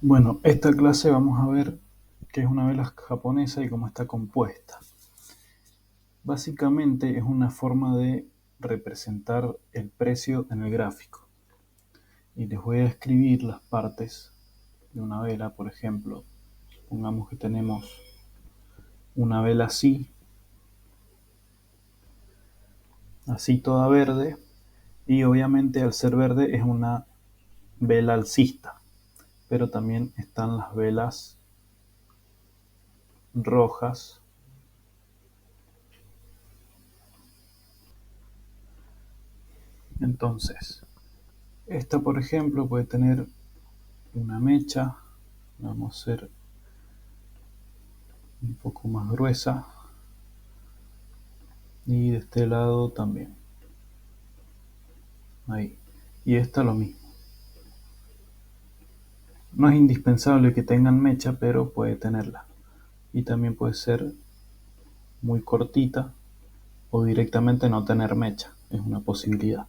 Bueno, esta clase vamos a ver qué es una vela japonesa y cómo está compuesta. Básicamente es una forma de representar el precio en el gráfico. Y les voy a escribir las partes de una vela, por ejemplo. Supongamos que tenemos una vela así toda verde, y obviamente al ser verde es una vela alcista, pero también están las velas rojas. Entonces, esta por ejemplo puede tener una mecha, vamos a hacer un poco más gruesa, y de este lado también, ahí, y esta lo mismo. No es indispensable que tengan mecha, pero puede tenerla, y también puede ser muy cortita o directamente no tener mecha, es una posibilidad.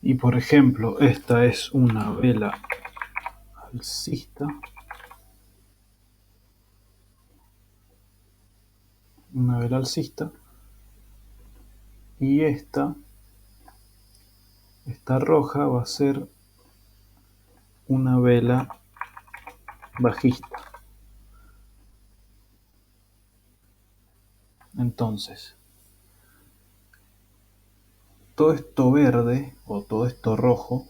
Y por ejemplo, esta es una vela alcista, y esta roja va a ser una vela bajista. Entonces, todo esto verde o todo esto rojo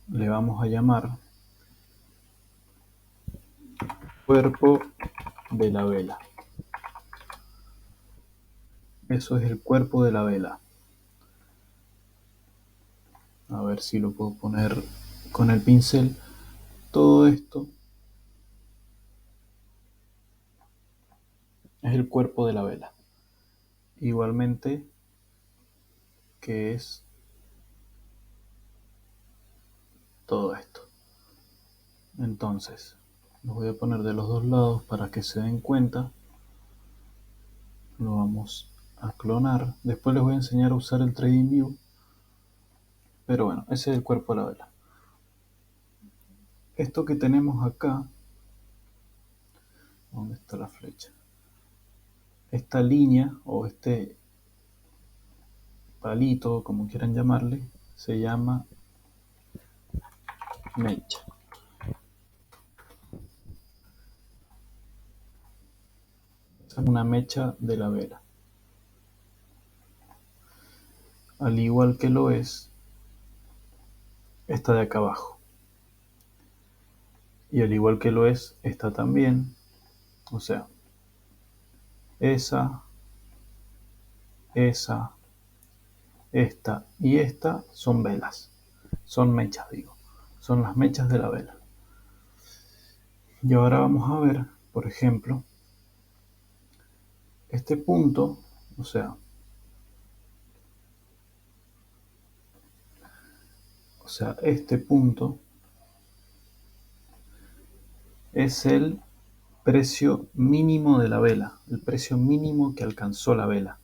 le vamos a llamar cuerpo de la vela. Eso es el cuerpo de la vela. A ver si lo puedo poner con el pincel. Todo esto es el cuerpo de la vela. Igualmente que es todo esto. Entonces, lo voy a poner de los dos lados para que se den cuenta. Lo vamos a clonar. Después les voy a enseñar a usar el TradingView. Pero bueno, ese es el cuerpo de la vela. Esto que tenemos acá, ¿dónde está la flecha? Esta línea o este palito, como quieran llamarle, se llama mecha. Es una mecha de la vela. Al igual que lo es esta de acá abajo. Y al igual que lo es esta también. O sea, esa, esta y esta son velas. Son mechas, digo. Son las mechas de la vela. Y ahora vamos a ver, por ejemplo, este punto, o sea, este punto es el precio mínimo de la vela, el precio mínimo que alcanzó la vela.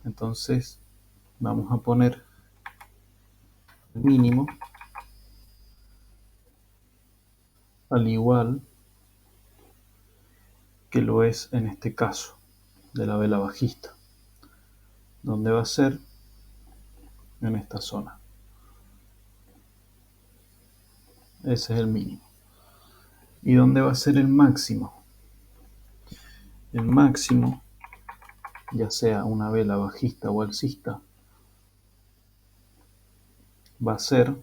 Entonces vamos a poner el mínimo, al igual que lo es en este caso de la vela bajista, donde va a ser en esta zona. Ese es el mínimo. ¿Y dónde va a ser el máximo? El máximo, ya sea una vela bajista o alcista, va a ser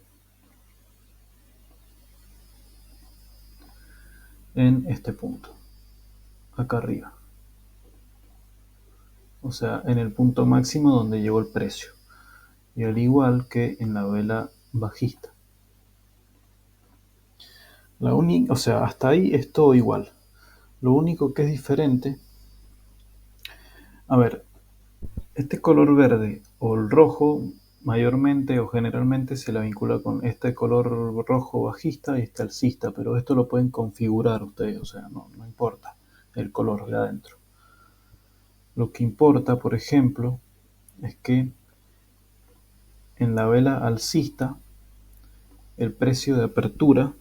en este punto, acá arriba. O sea, en el punto máximo donde llegó el precio. Y al igual que en la vela bajista. O sea, hasta ahí es todo igual. Lo único que es diferente, a ver, este color verde o el rojo mayormente o generalmente se la vincula con este color rojo bajista y este alcista, pero esto lo pueden configurar ustedes, o sea, no importa el color de adentro. Lo que importa, por ejemplo, es que en la vela alcista el precio de apertura,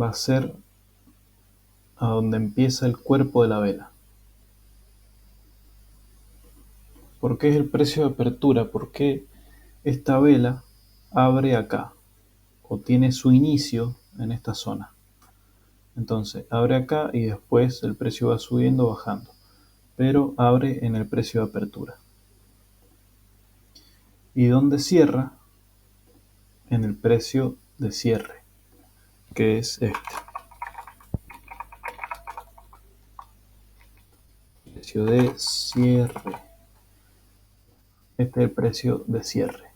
va a ser a donde empieza el cuerpo de la vela. ¿Por qué es el precio de apertura? Porque esta vela abre acá o tiene su inicio en esta zona. Entonces abre acá y después el precio va subiendo o bajando, pero abre en el precio de apertura. ¿Y dónde cierra? En el precio de cierre, que es este. Precio de cierre. Este es el precio de cierre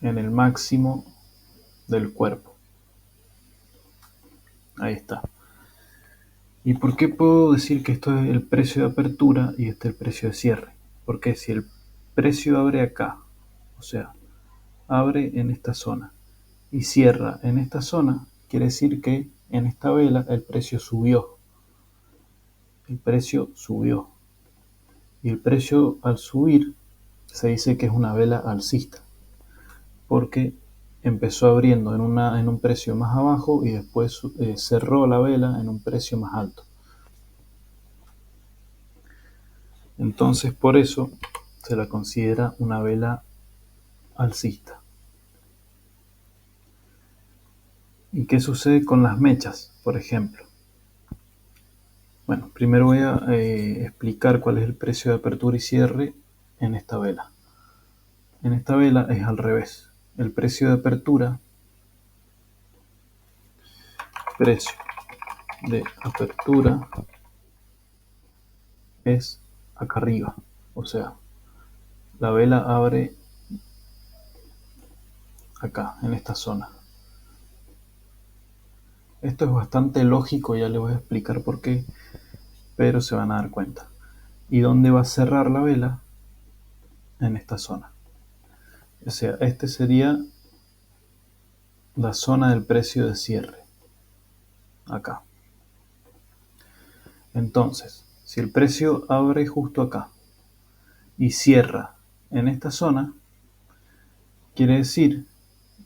en el máximo del cuerpo. Ahí está. ¿Y por qué puedo decir que esto es el precio de apertura y este es el precio de cierre? Porque si el precio abre acá, o sea, abre en esta zona y cierra en esta zona, quiere decir que en esta vela el precio subió. El precio subió. Y el precio al subir se dice que es una vela alcista, porque empezó abriendo en un precio más abajo y después cerró la vela en un precio más alto. Entonces por eso se la considera una vela alcista. ¿Y qué sucede con las mechas, por ejemplo? Bueno, primero voy a explicar cuál es el precio de apertura y cierre en esta vela. En esta vela es al revés. El precio de apertura es acá arriba. O sea, la vela abre acá, en esta zona. Esto es bastante lógico, ya les voy a explicar por qué, pero se van a dar cuenta. ¿Y dónde va a cerrar la vela? En esta zona. O sea, este sería la zona del precio de cierre. Acá. Entonces, si el precio abre justo acá y cierra en esta zona, quiere decir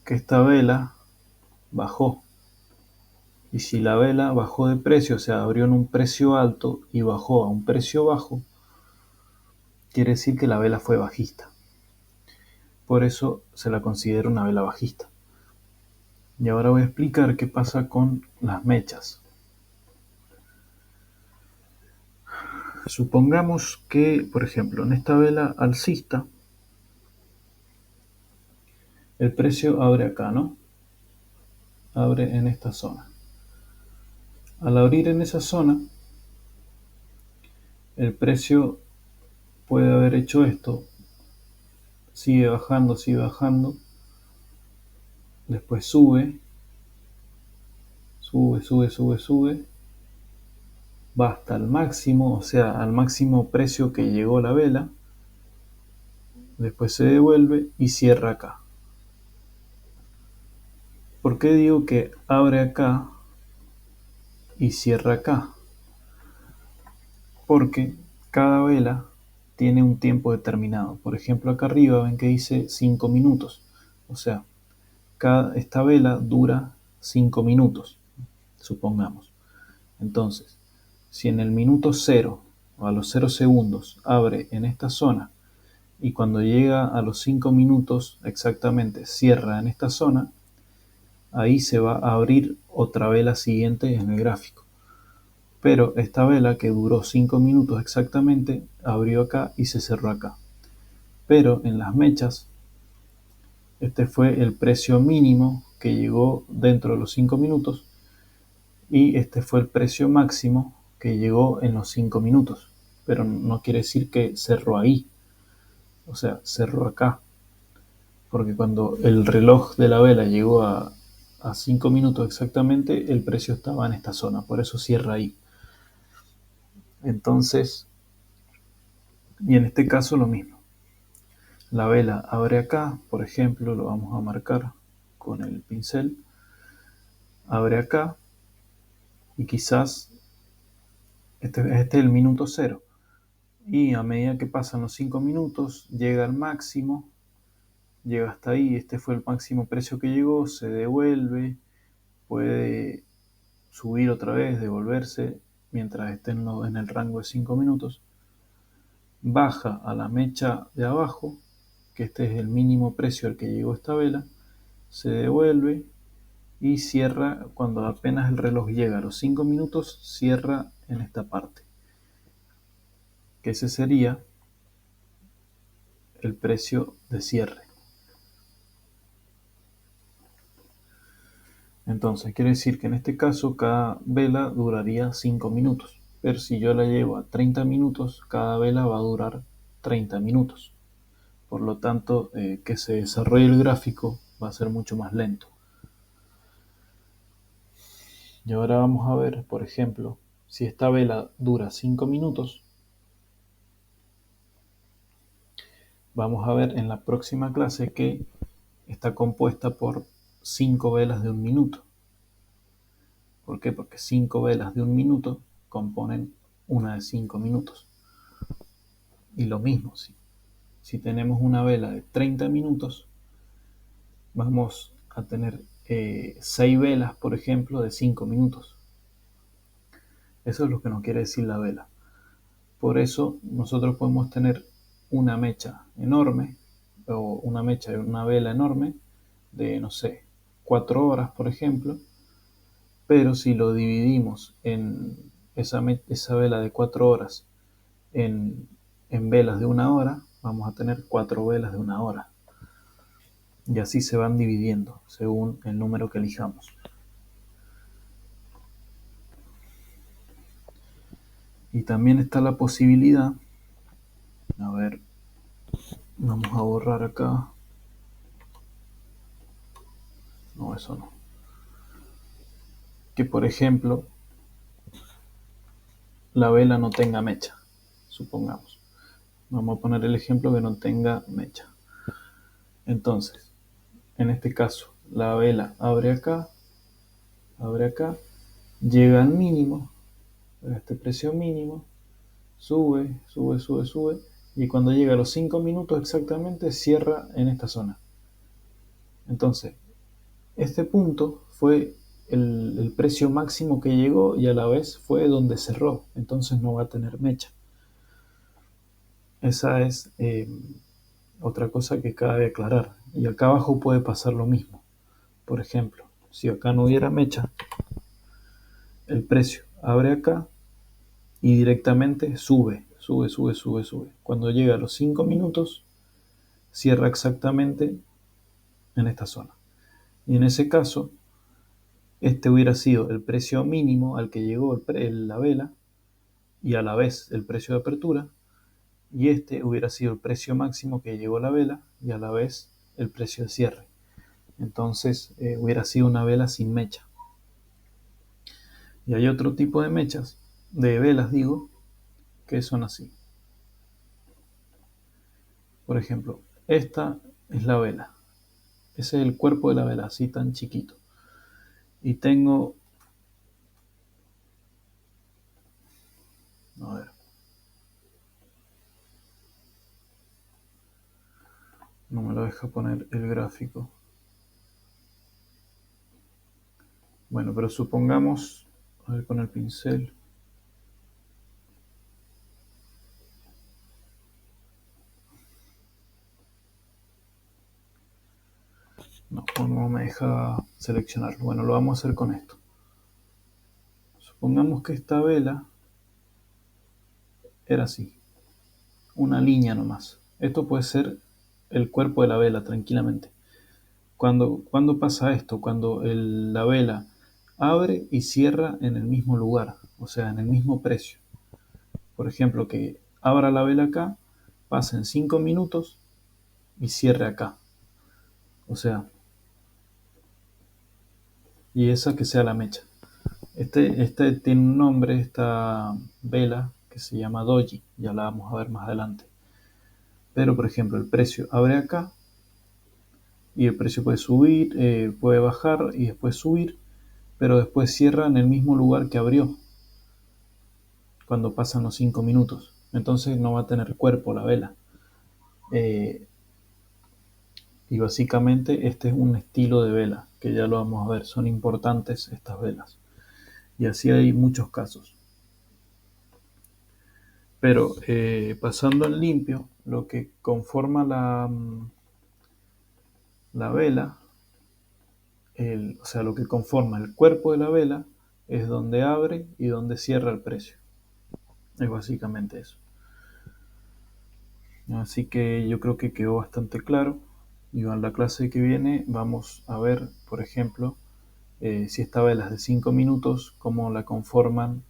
que esta vela bajó. Y si la vela bajó de precio, o sea, abrió en un precio alto y bajó a un precio bajo, quiere decir que la vela fue bajista. Por eso se la considera una vela bajista. Y ahora voy a explicar qué pasa con las mechas. Supongamos que, por ejemplo, en esta vela alcista, el precio abre acá, ¿no? Abre en esta zona. Al abrir en esa zona, el precio puede haber hecho esto. Sigue bajando, después sube, va hasta el máximo, o sea, al máximo precio que llegó la vela, después se devuelve y cierra acá. ¿Por qué digo que abre acá y cierra acá? Porque cada vela tiene un tiempo determinado. Por ejemplo, acá arriba ven que dice 5 minutos. O sea, esta vela dura 5 minutos, supongamos. Entonces, si en el minuto 0 o a los 0 segundos abre en esta zona y cuando llega a los 5 minutos exactamente cierra en esta zona, ahí se va a abrir otra vela siguiente en el gráfico. Pero esta vela que duró 5 minutos exactamente abrió acá y se cerró acá. Pero en las mechas, este fue el precio mínimo que llegó dentro de los 5 minutos y este fue el precio máximo que llegó en los 5 minutos. Pero no quiere decir que cerró ahí, o sea, cerró acá. Porque cuando el reloj de la vela llegó a 5 minutos exactamente, el precio estaba en esta zona, por eso cierra ahí. Entonces, y en este caso lo mismo. La vela abre acá, por ejemplo, lo vamos a marcar con el pincel. Abre acá y quizás Este es el minuto cero. Y a medida que pasan los 5 minutos, llega al máximo, llega hasta ahí, este fue el máximo precio que llegó, se devuelve, puede subir otra vez, devolverse, mientras esté en el rango de 5 minutos, baja a la mecha de abajo, que este es el mínimo precio al que llegó esta vela, se devuelve y cierra cuando apenas el reloj llega a los 5 minutos, cierra en esta parte, que ese sería el precio de cierre. Entonces quiere decir que en este caso cada vela duraría 5 minutos, pero si yo la llevo a 30 minutos, cada vela va a durar 30 minutos. Por lo tanto, que se desarrolle el gráfico va a ser mucho más lento. Y ahora vamos a ver, por ejemplo, si esta vela dura 5 minutos, vamos a ver en la próxima clase que está compuesta por 5 velas de 1 minuto. ¿Por qué? Porque 5 velas de 1 minuto componen una de 5 minutos. Y lo mismo, si tenemos una vela de 30 minutos, vamos a tener 6 velas, por ejemplo, de 5 minutos. Eso es lo que nos quiere decir la vela. Por eso nosotros podemos tener una mecha enorme o una mecha de una vela enorme de, no sé, 4 horas, por ejemplo, pero si lo dividimos en esa vela de 4 horas en velas de 1 hora, vamos a tener 4 velas de 1 hora. Y así se van dividiendo según el número que elijamos. Y también está la posibilidad, a ver, vamos a borrar acá. No, eso no. Que por ejemplo, la vela no tenga mecha, supongamos. Vamos a poner el ejemplo que no tenga mecha. Entonces, en este caso, la vela abre acá, llega al mínimo, a este precio mínimo, sube, y cuando llega a los 5 minutos exactamente, cierra en esta zona. Entonces, este punto fue el precio máximo que llegó y a la vez fue donde cerró, entonces no va a tener mecha. Esa es otra cosa que cabe aclarar. Y acá abajo puede pasar lo mismo. Por ejemplo, si acá no hubiera mecha, el precio abre acá y directamente sube. Cuando llega a los 5 minutos, cierra exactamente en esta zona. Y en ese caso, este hubiera sido el precio mínimo al que llegó la vela y a la vez el precio de apertura, y este hubiera sido el precio máximo que llegó la vela y a la vez el precio de cierre. Entonces hubiera sido una vela sin mecha. Y hay otro tipo de mechas, de velas digo, que son así. Por ejemplo, esta es la vela. Ese es el cuerpo de la vela, así tan chiquito. Y tengo... A ver. No me lo deja poner el gráfico. Bueno, pero supongamos... A ver, con el pincel. No me deja seleccionarlo. Bueno, lo vamos a hacer con esto. Supongamos que esta vela era así. Una línea nomás. Esto puede ser el cuerpo de la vela tranquilamente. ¿Cuándo pasa esto? Cuando la vela abre y cierra en el mismo lugar, o sea, en el mismo precio. Por ejemplo, que abra la vela acá, pasen 5 minutos y cierre acá. O sea, y esa que sea la mecha. Este tiene un nombre, esta vela, que se llama doji, ya la vamos a ver más adelante. Pero, por ejemplo, el precio abre acá y el precio puede subir, puede bajar y después subir, pero después cierra en el mismo lugar que abrió. cuando pasan los 5 minutos. Entonces no va a tener cuerpo la vela. Eh, y básicamente este es un estilo de vela, que ya lo vamos a ver. Son importantes estas velas. Y así hay muchos casos. Pero pasando en limpio, lo que conforma la vela, o sea, lo que conforma el cuerpo de la vela es donde abre y donde cierra el precio. Es básicamente eso. Así que yo creo que quedó bastante claro. Y en la clase que viene vamos a ver, por ejemplo, si esta vela es de 5 minutos, cómo la conforman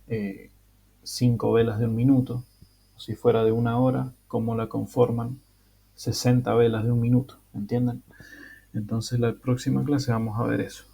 5 velas de 1 minuto. O si fuera de 1 hora, cómo la conforman 60 velas de 1 minuto. ¿Entienden? Entonces la próxima clase vamos a ver eso.